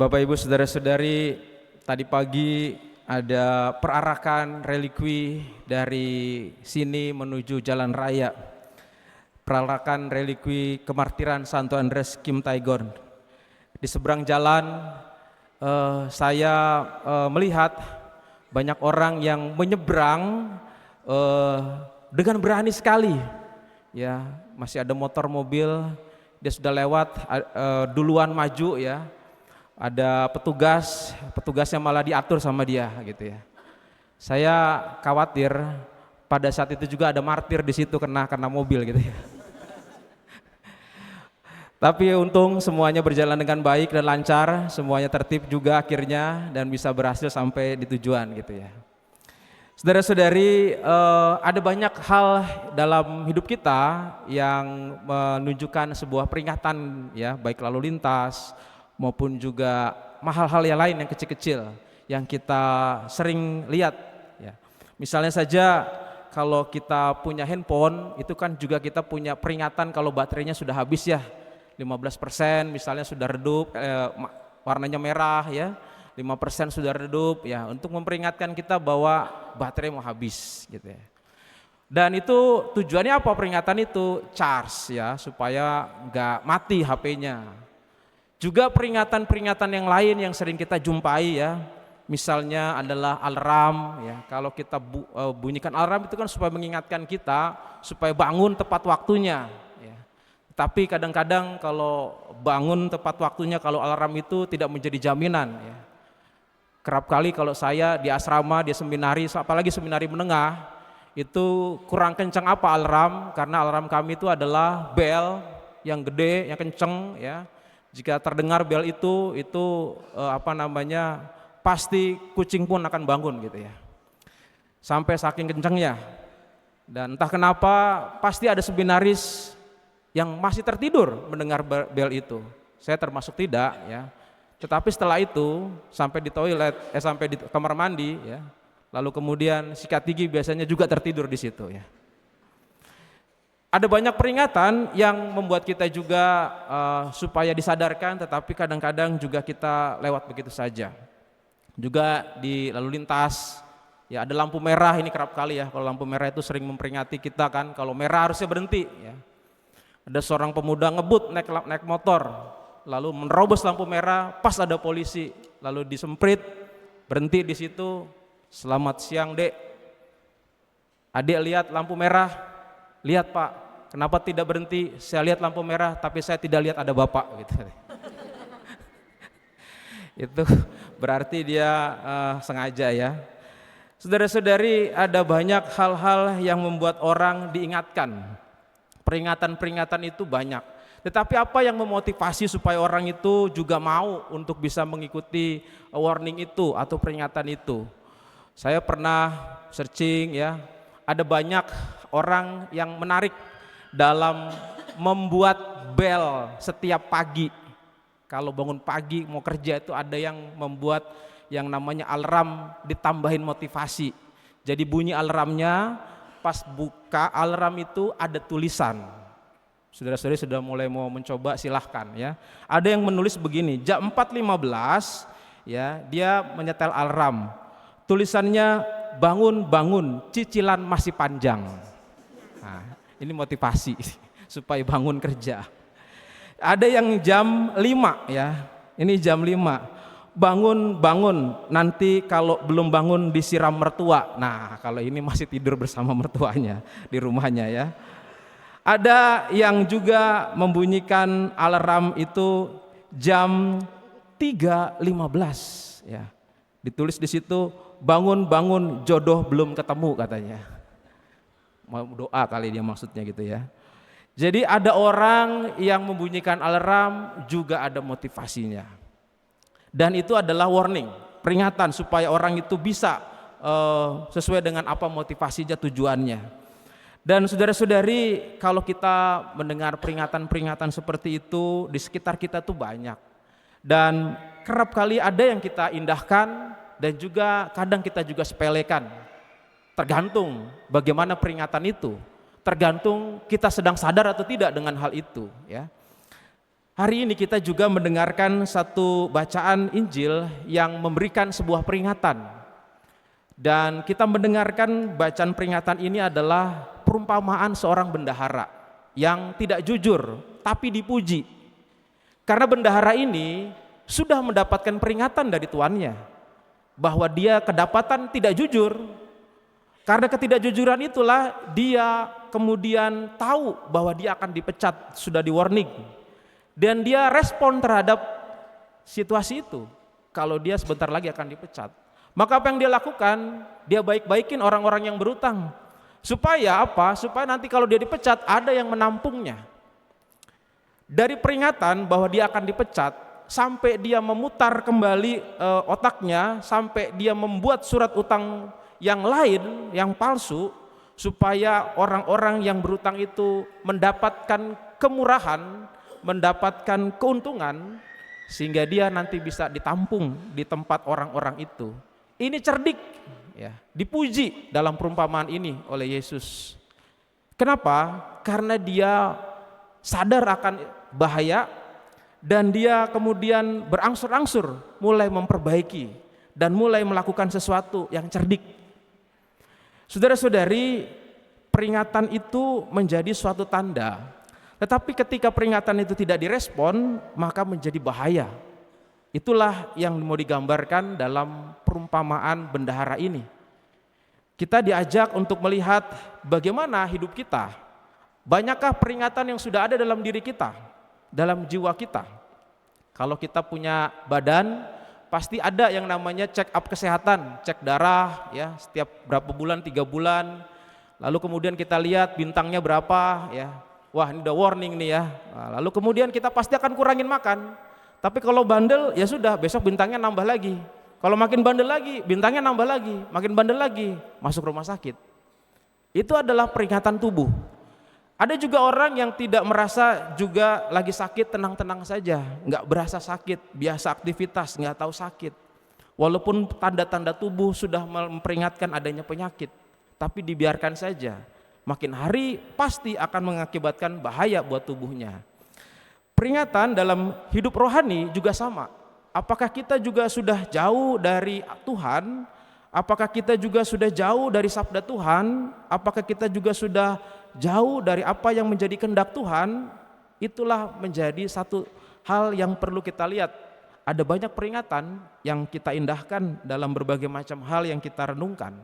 Bapak Ibu Saudara-saudari, tadi pagi ada perarakan relikwi dari sini menuju Jalan Raya. Perarakan relikwi kemartiran Santo Andres Kim Tae-gon. Di seberang jalan saya melihat banyak orang yang menyeberang dengan berani sekali. Ya, masih ada motor mobil, dia sudah lewat duluan maju ya. Ada petugasnya malah diatur sama dia gitu ya. Saya khawatir pada saat itu juga ada martir di situ karena mobil gitu ya. Tapi untung semuanya berjalan dengan baik dan lancar, semuanya tertib juga akhirnya dan bisa berhasil sampai di tujuan gitu ya. Saudara-saudari, ada banyak hal dalam hidup kita yang menunjukkan sebuah peringatan ya, baik lalu lintas maupun juga hal-hal yang lain yang kecil-kecil yang kita sering lihat ya. Misalnya saja kalau kita punya handphone itu kan juga kita punya peringatan kalau baterainya sudah habis ya, 15% misalnya sudah redup, warnanya merah ya, 5% sudah redup ya, untuk memperingatkan kita bahwa baterai mau habis gitu ya. Dan itu tujuannya apa peringatan itu? Charge ya, supaya nggak mati HP-nya. Juga peringatan-peringatan yang lain yang sering kita jumpai ya, misalnya adalah alarm ya. Kalau kita bunyikan alarm itu kan supaya mengingatkan kita supaya bangun tepat waktunya ya. Tapi kadang-kadang kalau bangun tepat waktunya, kalau alarm itu tidak menjadi jaminan ya. Kerap kali kalau saya di asrama, di seminari, apalagi seminari menengah, itu kurang kencang apa alarm, karena alarm kami itu adalah bel yang gede, yang kenceng ya. Jika terdengar bel itu pasti kucing pun akan bangun gitu ya. Sampai saking kencangnya. Dan entah kenapa pasti ada seminaris yang masih tertidur mendengar bel itu. Saya termasuk tidak ya. Tetapi setelah itu sampai di toilet, sampai di kamar mandi ya. Lalu kemudian sikat gigi biasanya juga tertidur di situ ya. Ada banyak peringatan yang membuat kita juga supaya disadarkan, tetapi kadang-kadang juga kita lewat begitu saja. Juga di lalu lintas, ya ada lampu merah, ini kerap kali ya, kalau lampu merah itu sering memperingati kita kan, kalau merah harusnya berhenti. Ya. Ada seorang pemuda ngebut naik motor, lalu menerobos lampu merah, pas ada polisi, lalu disemprit, berhenti di situ. Selamat siang dek, adik lihat lampu merah. Lihat pak, kenapa tidak berhenti? Saya lihat lampu merah, tapi saya tidak lihat ada bapak gitu. Itu berarti dia sengaja ya. Saudara-saudari, ada banyak hal-hal yang membuat orang diingatkan. Peringatan-peringatan itu banyak. Tetapi apa yang memotivasi supaya orang itu juga mau untuk bisa mengikuti warning itu atau peringatan itu? Saya pernah searching ya, ada banyak orang yang menarik dalam membuat bel setiap pagi. Kalau bangun pagi mau kerja itu ada yang membuat yang namanya alarm ditambahin motivasi. Jadi bunyi alarmnya, pas buka alarm itu ada tulisan. Saudara-saudari sudah mulai mau mencoba, silahkan ya. Ada yang menulis begini, jam 4.15 ya, dia menyetel alarm. Tulisannya bangun, cicilan masih panjang. Nah, ini motivasi supaya bangun kerja. Ada yang jam 5 ya, ini jam 5. Bangun, nanti kalau belum bangun disiram mertua. Nah, kalau ini masih tidur bersama mertuanya di rumahnya ya. Ada yang juga membunyikan alarm itu jam 3.15 ya. Ditulis di situ, bangun, jodoh belum ketemu katanya. Mau doa kali dia maksudnya gitu ya. Jadi ada orang yang membunyikan alarm juga ada motivasinya. Dan itu adalah warning, peringatan supaya orang itu bisa sesuai dengan apa motivasinya, tujuannya. Dan saudara-saudari, kalau kita mendengar peringatan-peringatan seperti itu di sekitar kita tuh banyak. Dan kerap kali ada yang kita indahkan dan juga kadang kita juga sepelekan. Tergantung bagaimana peringatan itu, tergantung kita sedang sadar atau tidak dengan hal itu ya. Hari ini kita juga mendengarkan satu bacaan Injil yang memberikan sebuah peringatan. Dan kita mendengarkan bacaan peringatan ini adalah perumpamaan seorang bendahara yang tidak jujur tapi dipuji. Karena bendahara ini sudah mendapatkan peringatan dari tuannya bahwa dia kedapatan tidak jujur. Karena ketidakjujuran itulah dia kemudian tahu bahwa dia akan dipecat, sudah di warning. Dan dia respon terhadap situasi itu. Kalau dia sebentar lagi akan dipecat. Maka apa yang dia lakukan? Dia baik-baikin orang-orang yang berutang. Supaya apa? Supaya nanti kalau dia dipecat ada yang menampungnya. Dari peringatan bahwa dia akan dipecat sampai dia memutar kembali otaknya, sampai dia membuat surat utang yang lain, yang palsu, supaya orang-orang yang berutang itu mendapatkan kemurahan, mendapatkan keuntungan, sehingga dia nanti bisa ditampung di tempat orang-orang itu. Ini cerdik, ya, dipuji dalam perumpamaan ini oleh Yesus. Kenapa? Karena dia sadar akan bahaya dan dia kemudian berangsur-angsur mulai memperbaiki dan mulai melakukan sesuatu yang cerdik. Saudara-saudari, peringatan itu menjadi suatu tanda. Tetapi ketika peringatan itu tidak direspon, maka menjadi bahaya. Itulah yang mau digambarkan dalam perumpamaan bendahara ini. Kita diajak untuk melihat bagaimana hidup kita. Banyakkah peringatan yang sudah ada dalam diri kita, dalam jiwa kita? Kalau kita punya badan, pasti ada yang namanya check up kesehatan, cek darah, ya, setiap berapa bulan, 3 bulan. Lalu kemudian kita lihat bintangnya berapa, ya. Wah, ini udah warning nih ya. Nah, lalu kemudian kita pasti akan kurangin makan. Tapi kalau bandel ya sudah, besok bintangnya nambah lagi. Kalau makin bandel lagi, bintangnya nambah lagi. Makin bandel lagi, masuk rumah sakit. Itu adalah peringatan tubuh. Ada juga orang yang tidak merasa juga lagi sakit, tenang-tenang saja, nggak berasa sakit, biasa aktivitas, nggak tahu sakit. Walaupun tanda-tanda tubuh sudah memperingatkan adanya penyakit, tapi dibiarkan saja. Makin hari pasti akan mengakibatkan bahaya buat tubuhnya. Peringatan dalam hidup rohani juga sama. Apakah kita juga sudah jauh dari Tuhan? Apakah kita juga sudah jauh dari sabda Tuhan? Apakah kita juga sudah jauh dari apa yang menjadi kehendak Tuhan? Itulah menjadi satu hal yang perlu kita lihat. Ada banyak peringatan yang kita indahkan dalam berbagai macam hal yang kita renungkan.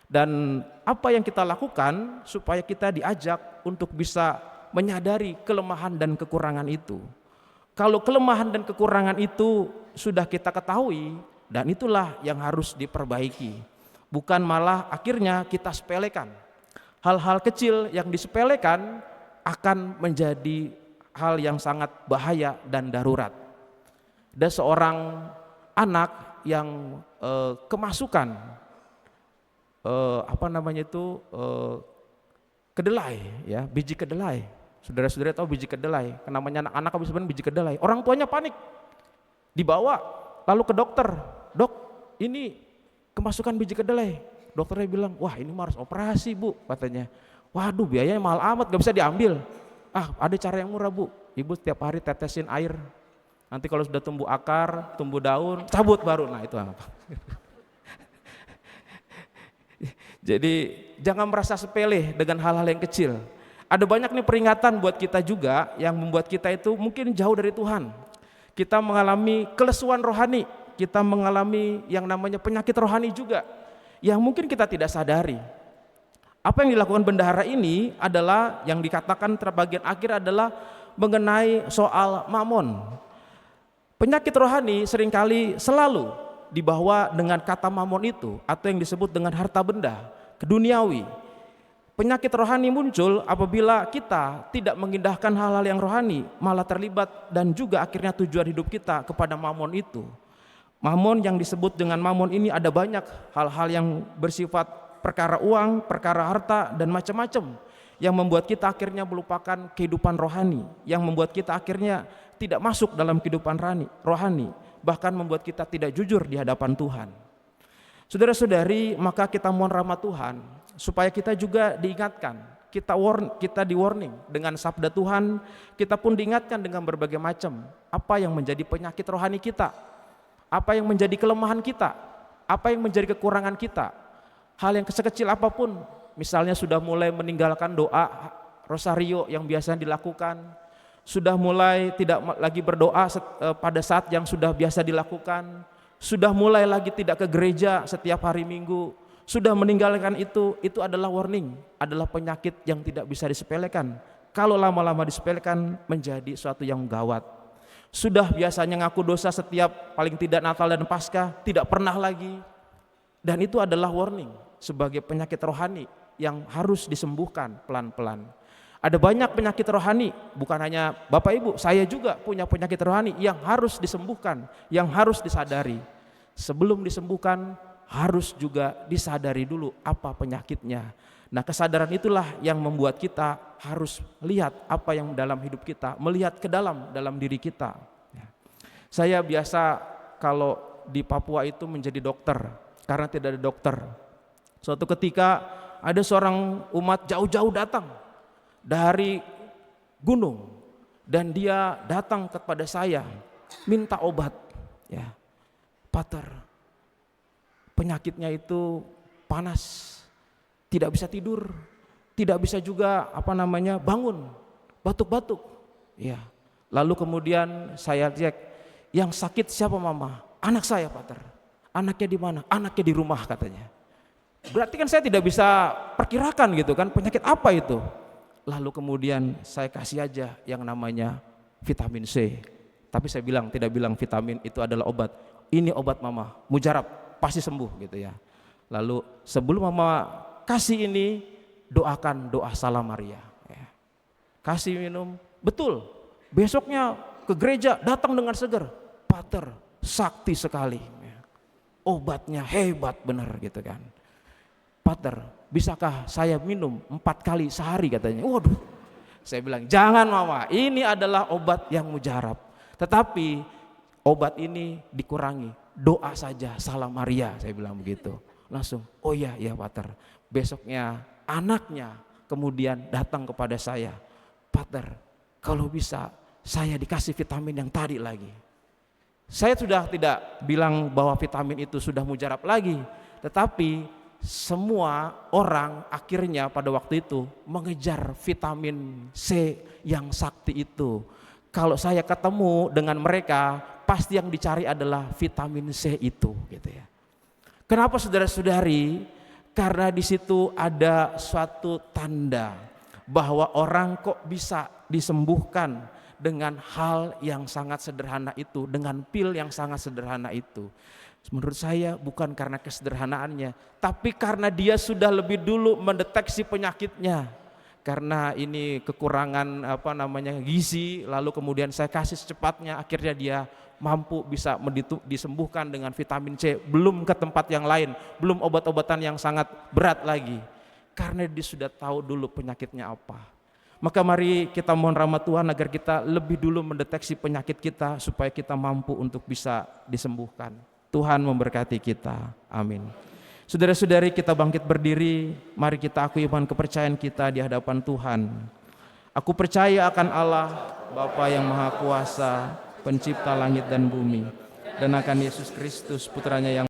Dan apa yang kita lakukan supaya kita diajak untuk bisa menyadari kelemahan dan kekurangan itu. Kalau kelemahan dan kekurangan itu sudah kita ketahui, dan itulah yang harus diperbaiki. Bukan malah akhirnya kita sepelekan. Hal-hal kecil yang disepelekan akan menjadi hal yang sangat bahaya dan darurat. Ada seorang anak yang kemasukan kedelai, ya, biji kedelai. Saudara-saudara tahu biji kedelai? Namanya anak-anak habis makan biji kedelai. Orang tuanya panik, dibawa lalu ke dokter. Dok, ini kemasukan biji kedelai. Dokternya bilang, wah ini harus operasi bu, katanya. Waduh, biayanya mahal amat, gak bisa diambil. Ah, ada cara yang murah bu. Ibu setiap hari tetesin air. Nanti kalau sudah tumbuh akar, tumbuh daun, cabut baru. Nah itu apa? Jadi jangan merasa sepele dengan hal-hal yang kecil. Ada banyak nih peringatan buat kita juga yang membuat kita itu mungkin jauh dari Tuhan. Kita mengalami kelesuan rohani, kita mengalami yang namanya penyakit rohani juga, yang mungkin kita tidak sadari. Apa yang dilakukan bendahara ini adalah yang dikatakan terbagian akhir adalah mengenai soal mamon. Penyakit rohani seringkali selalu dibawa dengan kata mamon itu, atau yang disebut dengan harta benda, keduniawi. Penyakit rohani muncul apabila kita tidak mengindahkan hal-hal yang rohani, malah terlibat dan juga akhirnya tujuan hidup kita kepada mamon itu. Mamon yang disebut dengan mamon ini ada banyak hal-hal yang bersifat perkara uang, perkara harta dan macam-macam yang membuat kita akhirnya melupakan kehidupan rohani, yang membuat kita akhirnya tidak masuk dalam kehidupan rohani, bahkan membuat kita tidak jujur di hadapan Tuhan. Saudara-saudari, maka kita mohon rahmat Tuhan supaya kita juga diingatkan Kita di warning dengan sabda Tuhan, kita pun diingatkan dengan berbagai macam apa yang menjadi penyakit rohani kita, apa yang menjadi kelemahan kita, apa yang menjadi kekurangan kita. Hal yang sekecil apapun, misalnya sudah mulai meninggalkan doa rosario yang biasa dilakukan, sudah mulai tidak lagi berdoa pada saat yang sudah biasa dilakukan, sudah mulai lagi tidak ke gereja setiap hari Minggu, sudah meninggalkan itu adalah warning, adalah penyakit yang tidak bisa disepelekan. Kalau lama-lama disepelekan menjadi suatu yang gawat. Sudah biasanya ngaku dosa setiap paling tidak Natal dan Paskah, tidak pernah lagi. Dan itu adalah warning sebagai penyakit rohani yang harus disembuhkan pelan-pelan. Ada banyak penyakit rohani, bukan hanya Bapak Ibu, saya juga punya penyakit rohani yang harus disembuhkan, yang harus disadari. Sebelum disembuhkan, harus juga disadari dulu apa penyakitnya. Nah, kesadaran itulah yang membuat kita harus lihat apa yang dalam hidup kita, melihat ke dalam diri kita. Saya biasa kalau di Papua itu menjadi dokter, karena tidak ada dokter. Suatu ketika ada seorang umat jauh-jauh datang dari gunung, dan dia datang kepada saya minta obat. Ya, Pater, penyakitnya itu panas, tidak bisa tidur, tidak bisa juga bangun, batuk-batuk. Ya. Lalu kemudian saya cek, yang sakit siapa Mama? Anak saya Pater. Anaknya di mana? Anaknya di rumah katanya. Berarti kan saya tidak bisa perkirakan gitu kan, penyakit apa itu. Lalu kemudian saya kasih aja yang namanya vitamin C. Tapi saya tidak bilang vitamin itu adalah obat. Ini obat Mama, mujarab, pasti sembuh gitu ya. Lalu sebelum Mama kasih ini, doakan doa Salam Maria. Ya. Kasih minum, betul. Besoknya ke gereja datang dengan seger. Pater, sakti sekali. Ya. Obatnya hebat benar gitu kan. Pater, bisakah saya minum 4 kali sehari katanya. Waduh, saya bilang jangan Mama, ini adalah obat yang mujarab. Tetapi obat ini dikurangi, doa saja Salam Maria, saya bilang begitu. Langsung, oh iya Pater. Besoknya anaknya kemudian datang kepada saya, Pater, kalau bisa saya dikasih vitamin yang tadi lagi. Saya sudah tidak bilang bahwa vitamin itu sudah mujarab lagi, tetapi semua orang akhirnya pada waktu itu mengejar vitamin C yang sakti itu. Kalau saya ketemu dengan mereka, pasti yang dicari adalah vitamin C itu, gitu ya. Kenapa saudara-saudari? Karena di situ ada suatu tanda bahwa orang kok bisa disembuhkan dengan hal yang sangat sederhana itu, dengan pil yang sangat sederhana itu. Menurut saya bukan karena kesederhanaannya, tapi karena dia sudah lebih dulu mendeteksi penyakitnya. Karena ini kekurangan gizi, lalu kemudian saya kasih secepatnya, akhirnya dia mampu bisa disembuhkan dengan vitamin C, belum ke tempat yang lain, belum obat-obatan yang sangat berat lagi. Karena dia sudah tahu dulu penyakitnya apa. Maka mari kita mohon rahmat Tuhan agar kita lebih dulu mendeteksi penyakit kita supaya kita mampu untuk bisa disembuhkan. Tuhan memberkati kita, amin. Saudara-saudari, kita bangkit berdiri, mari kita akui iman kepercayaan kita di hadapan Tuhan. Aku percaya akan Allah, Bapa yang Maha Kuasa, pencipta langit dan bumi, dan akan Yesus Kristus, putranya yang